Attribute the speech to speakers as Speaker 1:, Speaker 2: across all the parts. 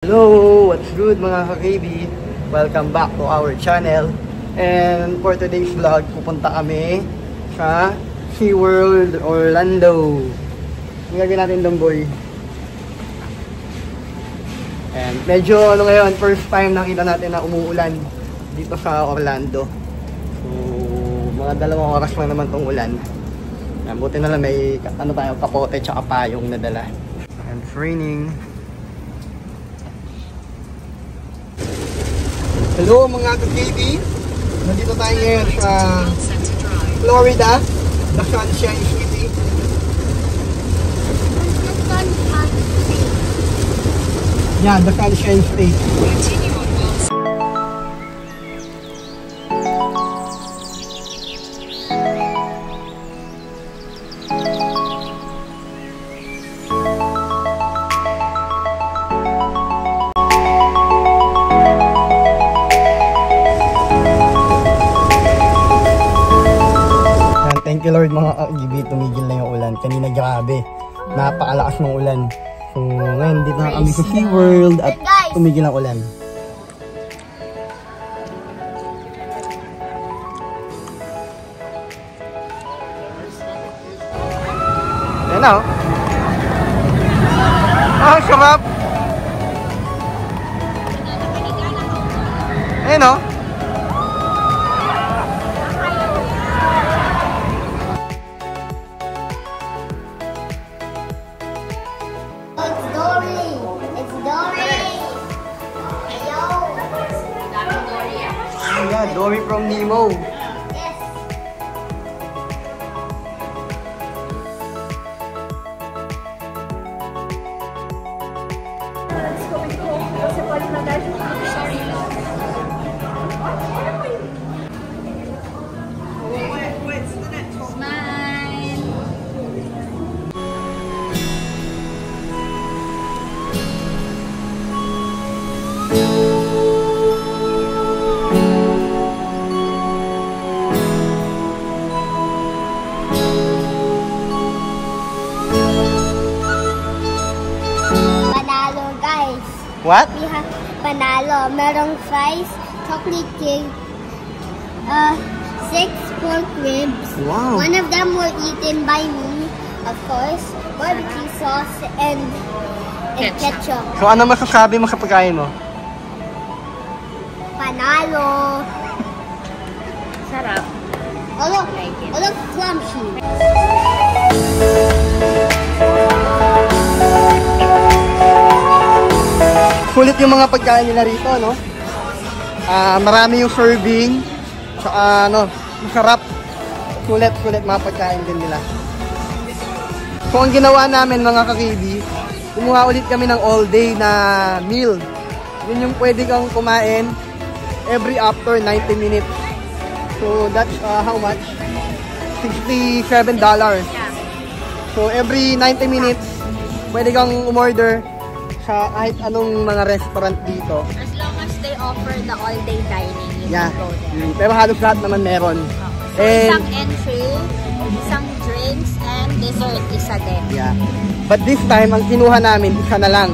Speaker 1: Hello! What's good mga ka-KB? Welcome back to our channel. And for today's vlog, pupunta kami sa SeaWorld Orlando. Ang gagawin natin doon, boy. And medyo ngayon, first time nakita natin na umuulan dito sa Orlando. So, mga 2 oras lang naman tong ulan. Buti na lang may kapote tsaka payong na dala. And it's raining. Hello mga ka-KB! Nandito tayo ngayon sa Florida, the Sunshine City. Yeah, the Sunshine State. Thank you Lord mga ka-GB, tumigil na yung ulan. Kanina grabe, napakalakas ng ulan. So ngayon dito na kami sa SeaWorld at tumigil ang ulan. Ayan na oh. Ah, sarap! Ayan oh. Yeah, Dory from Nemo.
Speaker 2: Yes.
Speaker 1: What?
Speaker 2: We have panalo, merong fries, chocolate cake, 6 pork ribs.
Speaker 1: Wow.
Speaker 2: One of them were eaten by me, of course. Barbecue sauce and ketchup.
Speaker 1: So ano masasabi mo sa pagkain mo?
Speaker 2: Panalo.
Speaker 3: Sarap.
Speaker 2: Oh look, oh look, clumsy.
Speaker 1: Kulit yung mga pagkain nila rito, no? Marami yung serving. Saka, masarap. Kulit mga pagkain din nila. So, ang ginawa namin mga ka-KB, kumuha ulit kami ng all day na meal. Yun yung pwede kang kumain every after 90 minutes. So, that's how much? $67. So, every 90 minutes, pwede kang umorder sa kahit anong mga restaurant dito.
Speaker 3: As long as they offer the all-day dining, you
Speaker 1: Yeah.
Speaker 3: can go there.
Speaker 1: Pero halos lahat naman meron.
Speaker 3: So, isang entry, isang drinks, and dessert, isa din.
Speaker 1: Yeah. But this time, ang kinuha namin, isa na lang.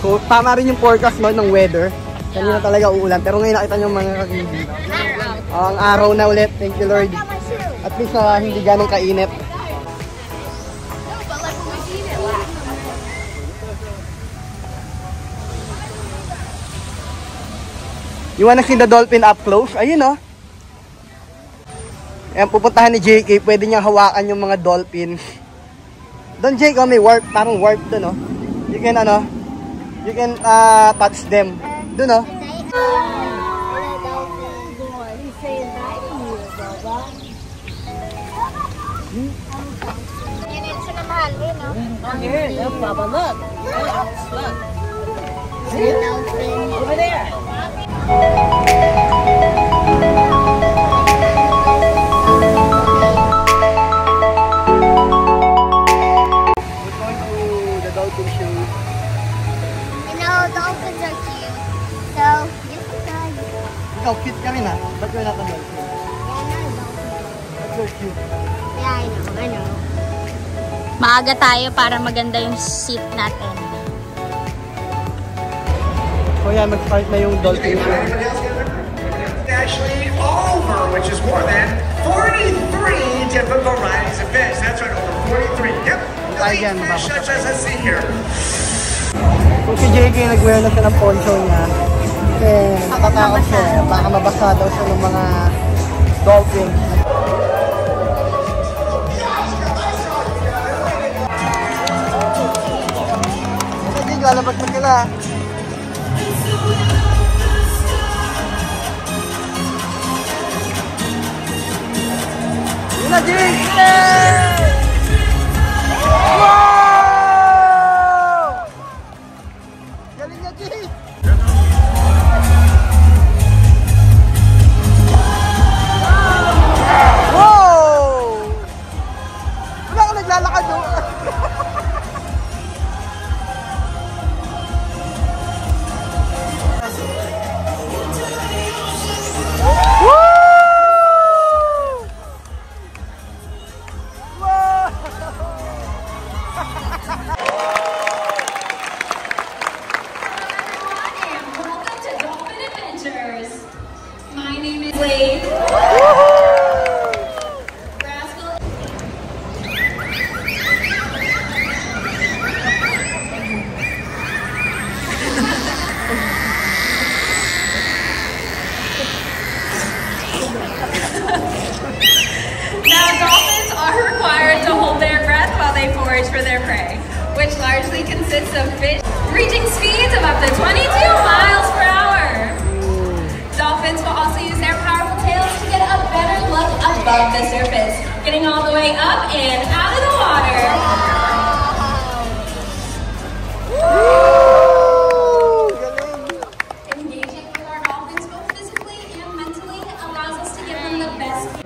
Speaker 1: So, tama rin yung forecast ng weather. Kanina talaga uulan. Pero ngayon nakita nyo mga ka-KB. Ang araw na ulit. Thank you Lord. At least hindi ganong kainit. You wanna see the dolphin up close? Ayun oh. Ayan, pupuntahan ni JK. Pwede niyang hawakan yung mga dolphins. Doon JK, may warp. Parang warp doon oh. You can touch them. Doon oh.
Speaker 3: Here, look, Baba, look. Look. See? Over there.
Speaker 1: We're going to the dolphin show.
Speaker 2: You know, dolphins are cute. So, you can try.
Speaker 1: Ikaw, cute ka rin ha. But you're not a dolphin.
Speaker 2: Yeah, I'm not a dolphin.
Speaker 1: But you're cute.
Speaker 2: Yeah, I Ano?
Speaker 3: Maaga tayo para maganda yung seat natin.
Speaker 1: So yan, mag-start na yung dolphin show.
Speaker 4: Actually over, which is more than 43 different varieties of fish. That's right, over 43. Yep.
Speaker 1: Again,
Speaker 4: fish such as I see here.
Speaker 1: Kung si JK nag-wear na siya ng poncho niya, natatakot siya. Baka mabasa daw siya ng mga dolphin. Hindi, lalabas na sila. Yun na, JK! Wow! Galing niya, JK! Wow! Wala ka naglalakad doon.
Speaker 5: My name is Wade. Now, dolphins are required to hold their breath while they forage for their prey, which largely consists of fish reaching speeds of up to 22 miles per hour. Dolphins will also use their powerful tails to get a better look above the surface, getting all the way up and out of the water. Engaging with our dolphins both physically and mentally allows us to give them the best.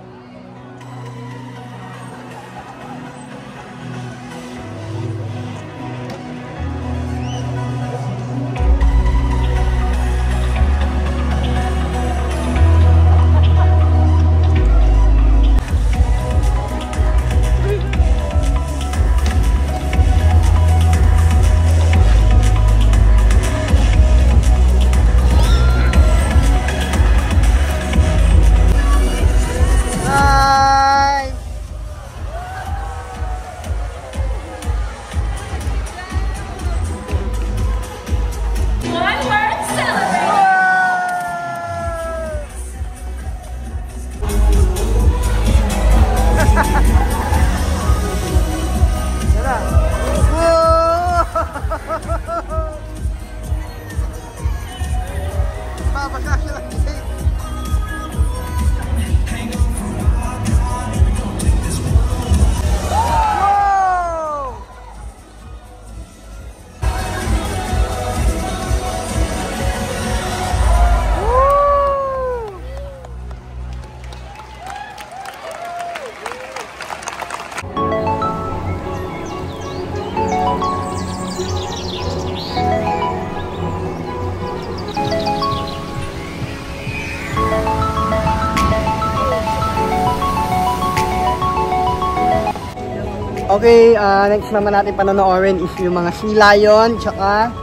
Speaker 1: Okay, next naman natin panonoodin is yung mga sea lion, tsaka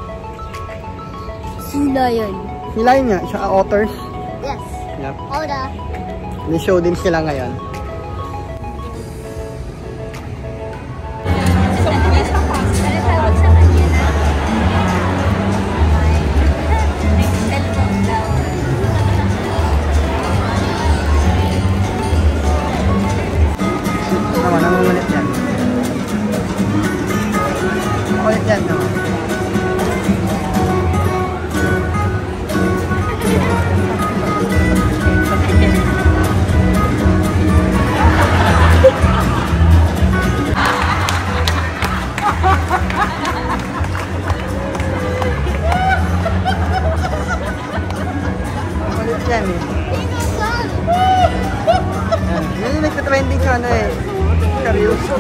Speaker 2: Sea lion.
Speaker 1: sea lion nga, tsaka otters.
Speaker 2: Yes.
Speaker 1: Yep.
Speaker 2: Oda.
Speaker 1: May show din sila ngayon. Naman, nangungulit yan. Ulit yan naman. Ulit yan eh. Yan yung nagka-trending ka na eh. Seryoso.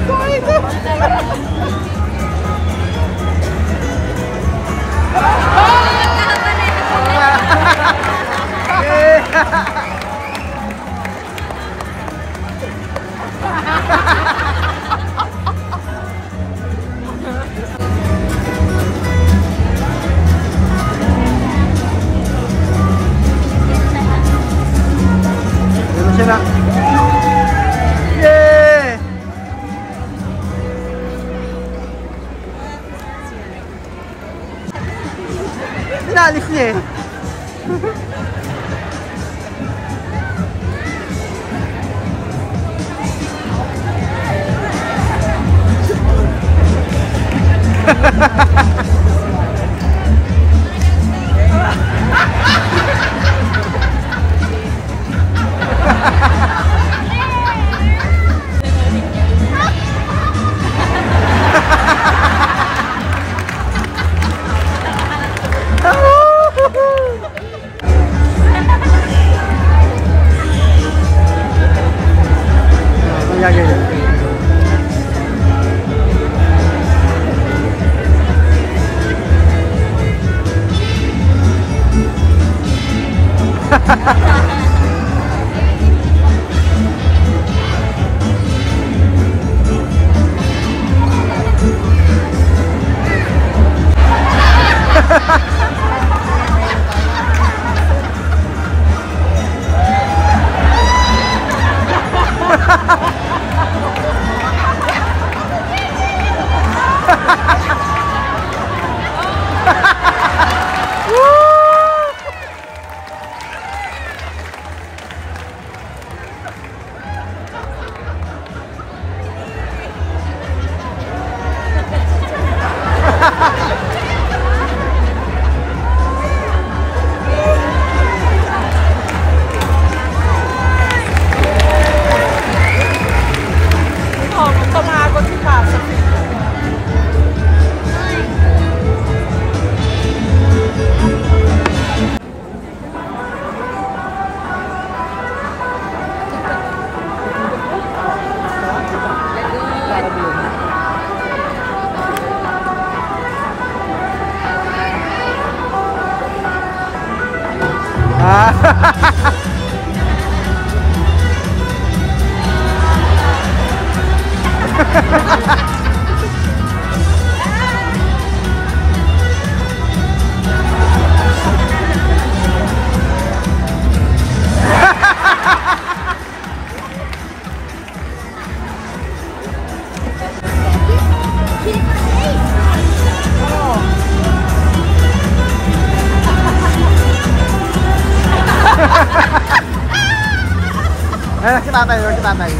Speaker 1: Ayan si tatay, si tatay.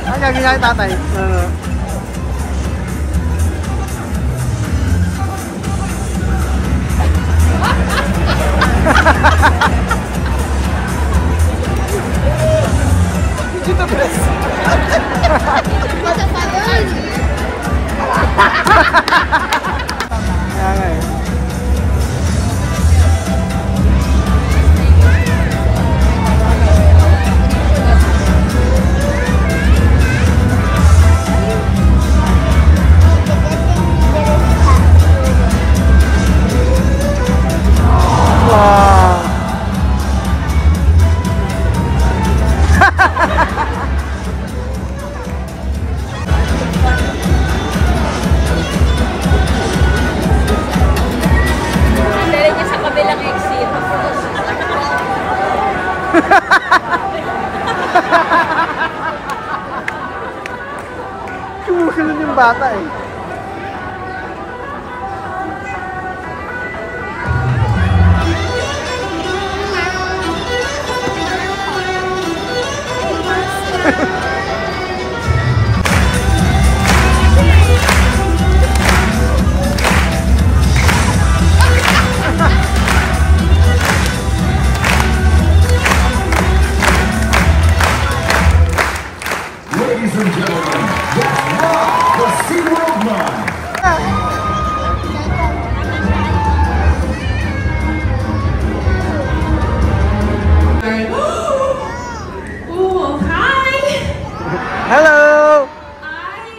Speaker 1: Ano gagawin si tatay? Did the best. Sumusunod yung bata eh.
Speaker 4: Ladies and gentlemen, let's rock the SeaWorld ride.
Speaker 5: Ooh, hi!
Speaker 1: Hello!
Speaker 5: I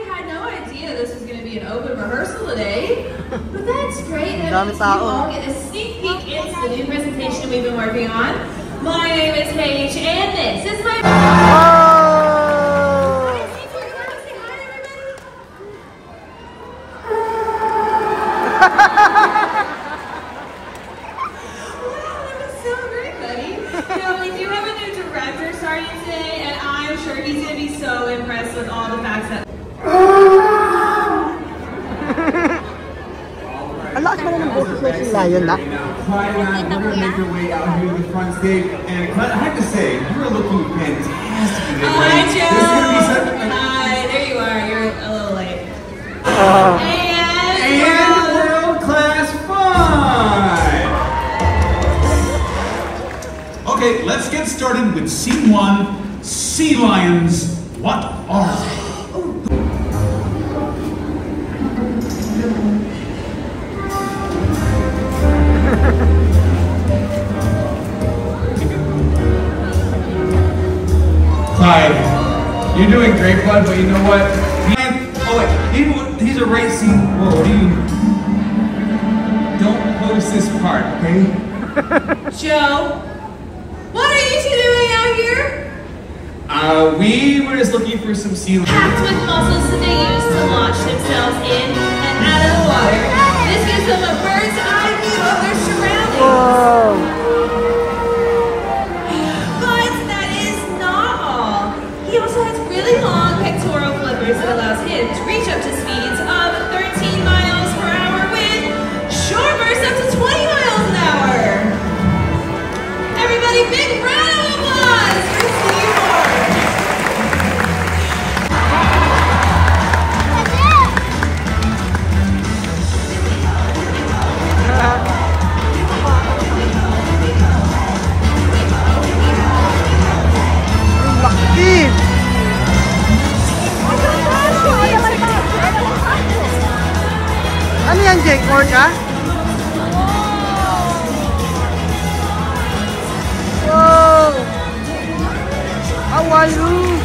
Speaker 5: had no idea this was going to be an open rehearsal today, but that's great. That
Speaker 1: Dami
Speaker 5: means you
Speaker 1: tao.
Speaker 5: all get a sneak peek into the new presentation we've been working on. My name is Paige, and this is my...
Speaker 1: Oh!
Speaker 5: We do have a new director starting today, and I'm sure he's going to be so impressed with all the facts that...
Speaker 1: Ang lakas pala ng boses na si Lion na.
Speaker 4: Clyde and I, we're going to make our way out here to the front stage. And Clyde, I have to say, you're looking fantastic today.
Speaker 5: Hi,
Speaker 4: This is going to be
Speaker 5: Joe!
Speaker 4: such a...
Speaker 5: Hi, there you are. You're a little late.
Speaker 4: And sea lions, what are they?
Speaker 6: Clyde, you're doing great, bud, but you know what? Oh wait, he's a racing. Whoa, don't post this part, okay?
Speaker 5: Joe, what are you two doing out here?
Speaker 6: We were just looking for some sea lions.
Speaker 5: Packed with muscles that they use to launch themselves in and out of the water. This gives them a bird's eye view of their surroundings.
Speaker 1: Whoa!
Speaker 5: But that is not all. He also has really long pectoral flippers that allows him to reach up to speeds of 13 miles per hour with short bursts up to 20 miles an hour. Everybody, big round of applause for Seymour.
Speaker 1: Laki! Ano yan, Jake? Orca? Wow! Awalu!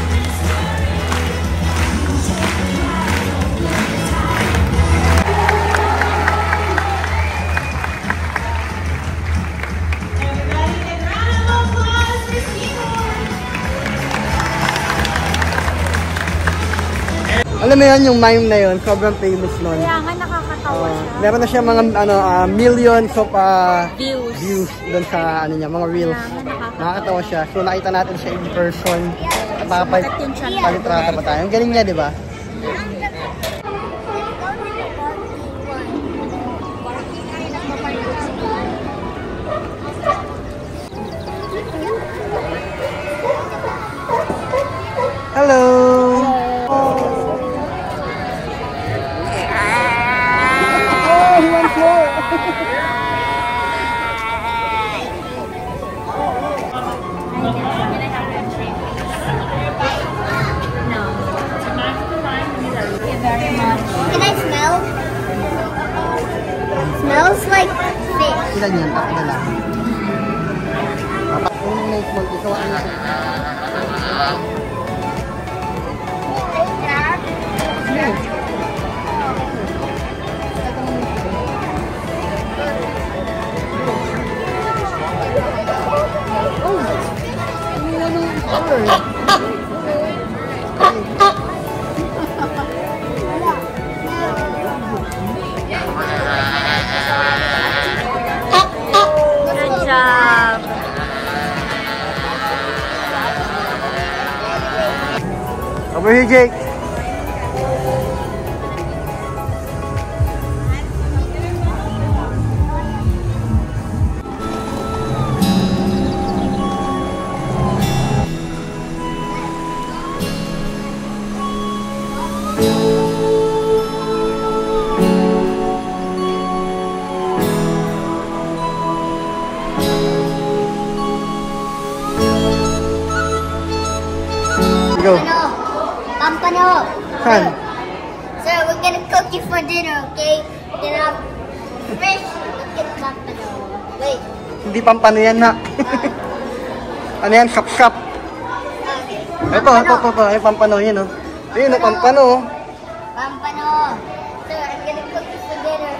Speaker 5: Everybody, big round of applause for Seymour.
Speaker 1: Alam mo yan, yung mime na yun, sobrang famous nun.
Speaker 3: Kaya nga nakakatawa siya.
Speaker 1: Meron na siya mga millions of
Speaker 3: Views.
Speaker 1: views doon sa ano niya, mga reels.
Speaker 3: Kaya nga
Speaker 1: Nakakatawa siya. So nakita natin siya in person.
Speaker 3: Sikat yung channel.
Speaker 1: Palitrata pa tayo. Ang galing niya, di ba? Hello! Oh, he wants more!
Speaker 2: Can I smell? Smells like fish.
Speaker 1: Ilan yan? Tatlo na lang. Kung may small, ikaw ano siya?
Speaker 3: Good job.
Speaker 1: Over here, Jake. Go.
Speaker 2: Pampano.
Speaker 1: Saan?
Speaker 2: So we're gonna cook you for dinner, okay? Then fish. Let's get pampano. Wait.
Speaker 1: Hindi pampano yan, ha? Ano yan? Shop-shop.
Speaker 2: Okay.
Speaker 1: Ito. Ay, pampano yun, oh. Ayun, oh, pampano.
Speaker 2: Pampano. So I'm gonna cook you for dinner.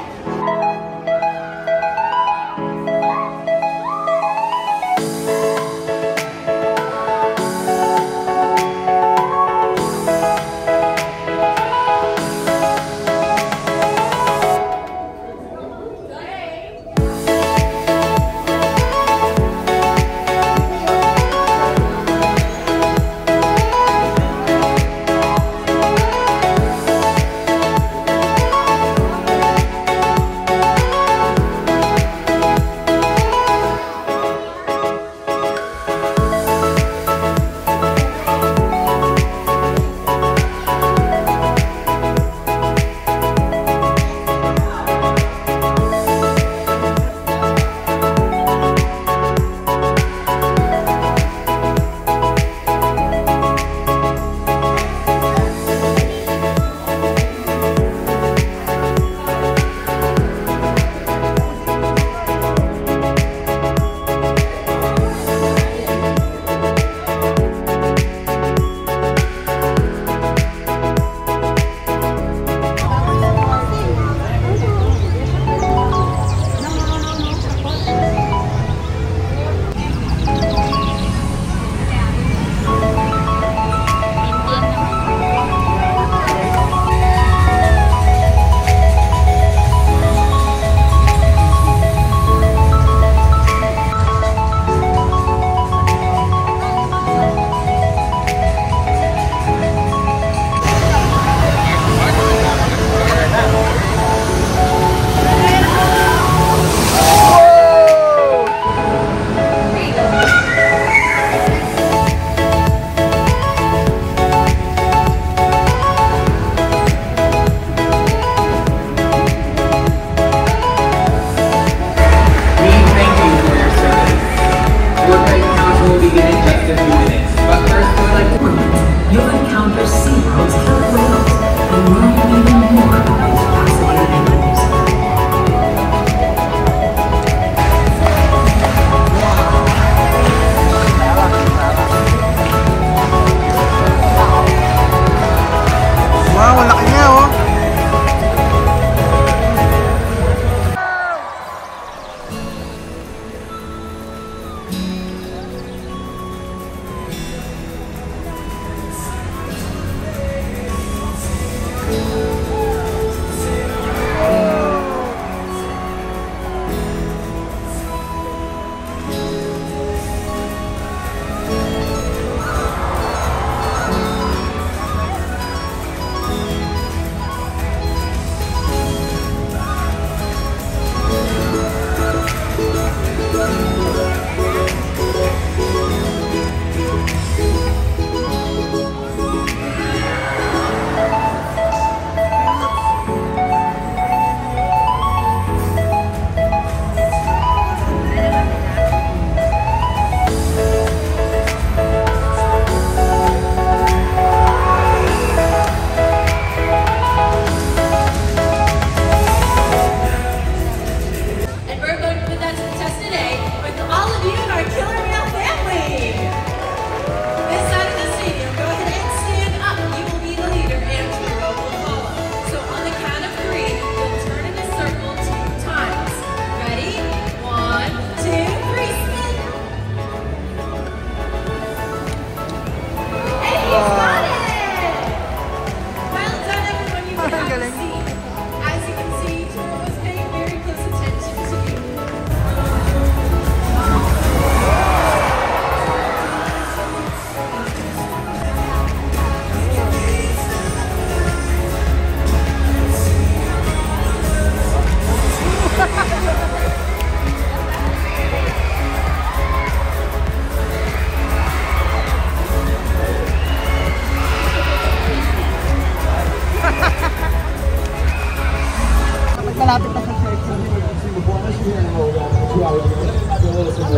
Speaker 1: malapit na sa church. Ano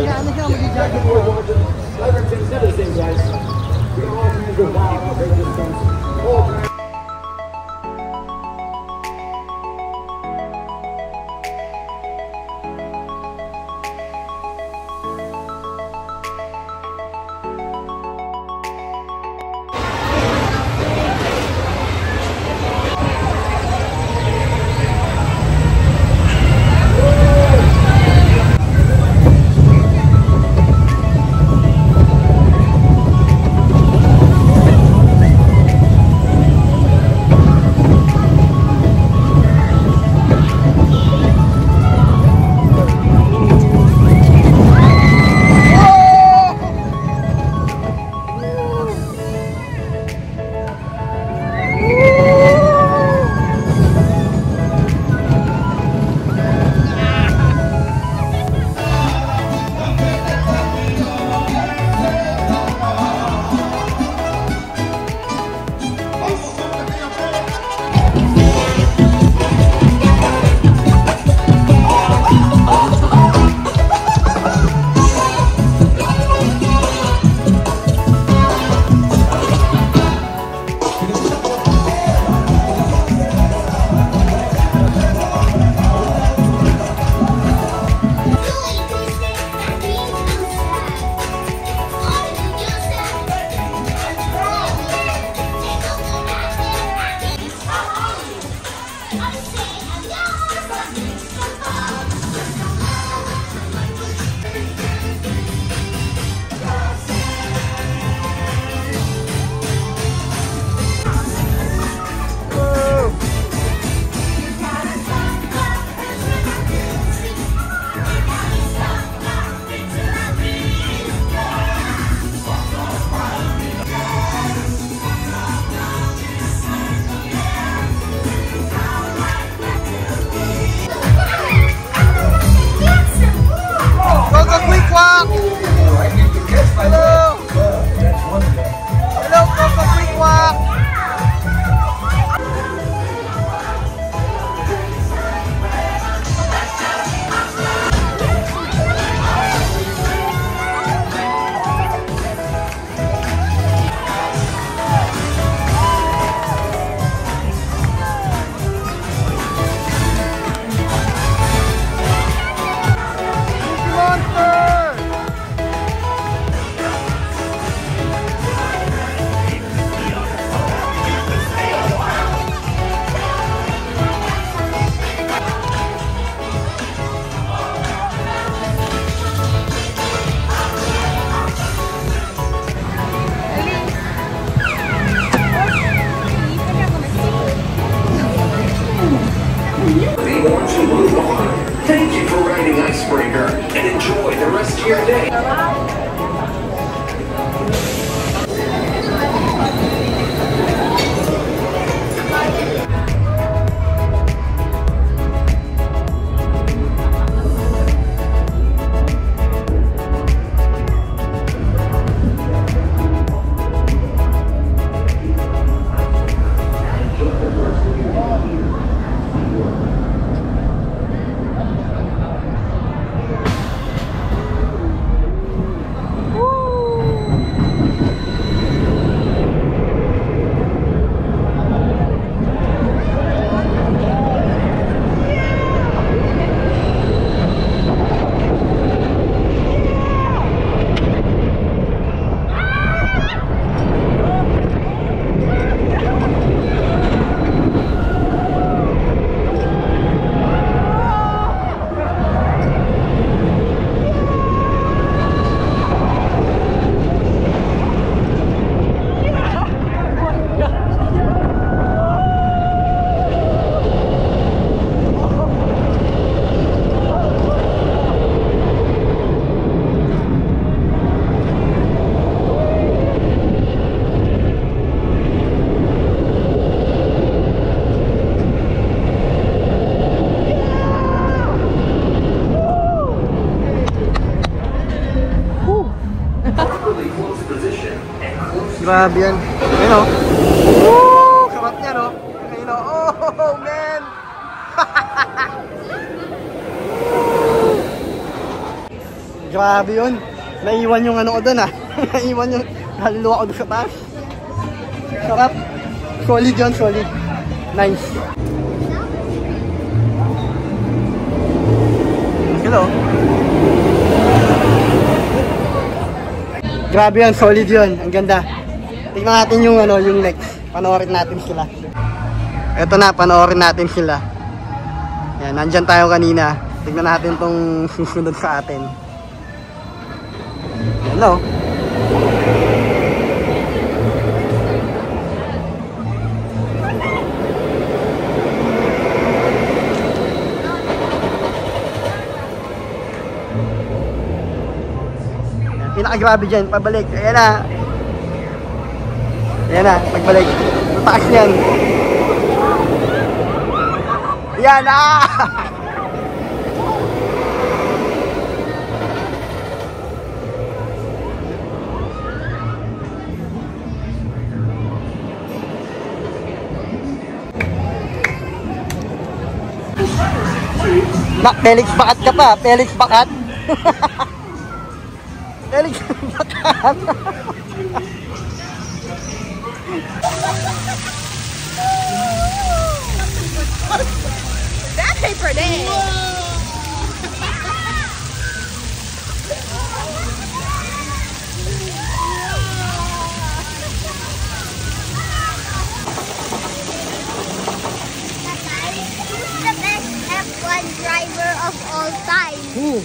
Speaker 1: siya, mag-jogging po.
Speaker 4: Thank you for riding Icebreaker and enjoy the rest of your day.
Speaker 1: Grabe yan. Ayun o. Woo! Sarap niya no? Ayun o. Oh man! Grabe yun. Naiwan yung ano ko dun ah. Naiwan yung kaluluwa ko dun sa taas. Sarap. Solid yun, solid. Nice. Hello. Grabe yun, solid yun. Ang ganda. Tingnan natin yung ano, yung next. Panoorin natin sila. Ito na, panoorin natin sila. Yan, nandyan tayo kanina. Tingnan natin tong susunod sa atin. Hello. Pinakagrabe dyan, pabalik. Ayan na. Ayan na, pagbalik. Taas yan. Ayan na. Felix Bakat ka pa, Felix Bakat. Felix Bakat.
Speaker 3: That paper day.
Speaker 2: Who's the best F1 driver of all time?
Speaker 1: Who?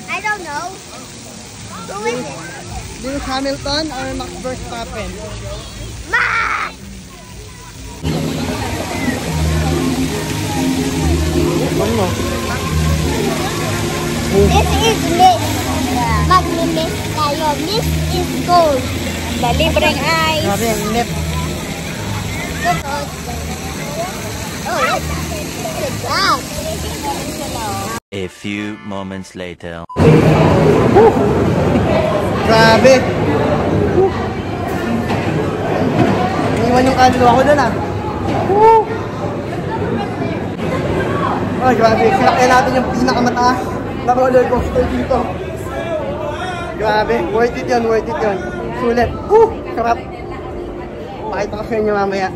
Speaker 2: I don't know. Who is it?
Speaker 1: Lewis Hamilton or Max Verstappen?
Speaker 2: Max!
Speaker 1: Ano?
Speaker 2: This is mist. Mag-mist tayo. Mist is gold.
Speaker 3: The libreng ice.
Speaker 1: Grabe, ang net.
Speaker 2: Oh, look. Good job.
Speaker 7: A few moments later.
Speaker 1: Grabe. Iwan yung kaluluwa ko dun ah. Oh, grabe. Sinakyan natin yung pinakamataas na roller coaster dito. Grabe. Worth it yun, worth it yun. Sulit. Sarap. Pakita ko sa inyo mamaya.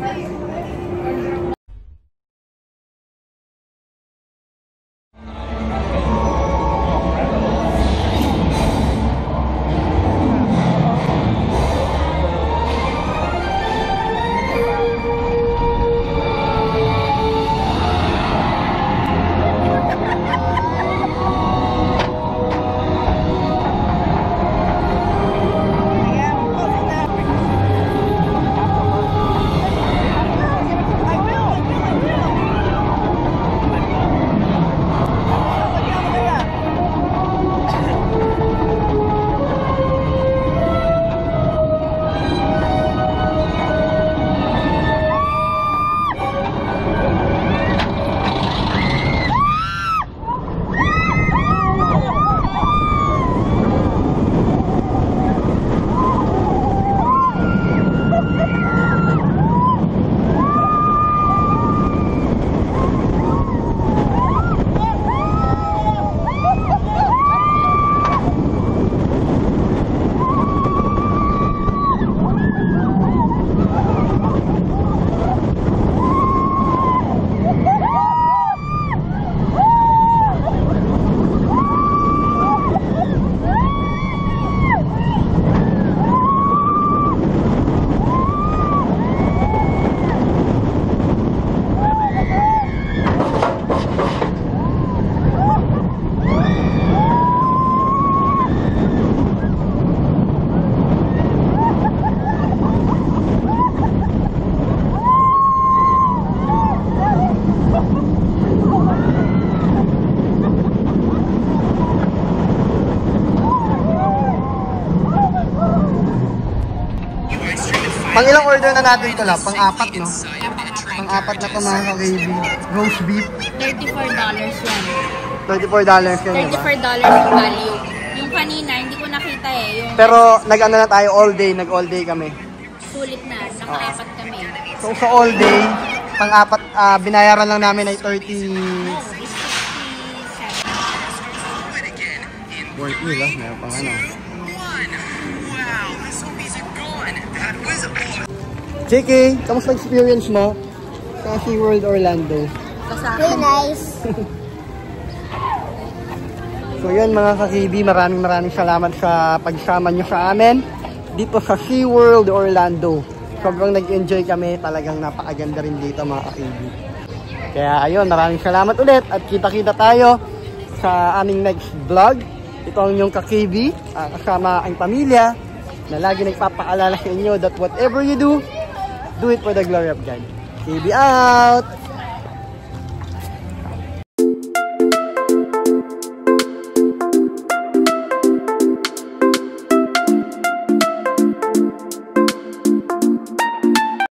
Speaker 1: Pang ilang order na natin ito lang? Pang-apat, no? Pang-apat na ito mga ka-baby. Roast beef.
Speaker 3: $34 yan.
Speaker 1: $34 yan, diba?
Speaker 3: $34 yung value. Yung kanina, hindi ko nakita eh. Yung
Speaker 1: Pero nag-ano na tayo all day. Nag-all day kami.
Speaker 3: sulit na. Naka-apat kami.
Speaker 1: So sa all day, pang-apat, binayaran lang namin ay 30... Worth meal, oh. Meron pang ano.
Speaker 4: Wow, this homies are gone. That was awesome.
Speaker 1: JK, kamusta experience mo sa SeaWorld Orlando?
Speaker 2: Very nice.
Speaker 1: So yun mga ka-KB, maraming salamat sa pagsama nyo sa amin dito sa SeaWorld Orlando. Sobrang nag-enjoy kami, talagang napakaganda rin dito mga ka-KB. Kaya ayun, maraming salamat ulit at kita-kita tayo sa aming next vlog. Ito ang inyong ka-KB, kasama ang pamilya na lagi nagpapaalala sa inyo that whatever you do it for the glory of God. KB out!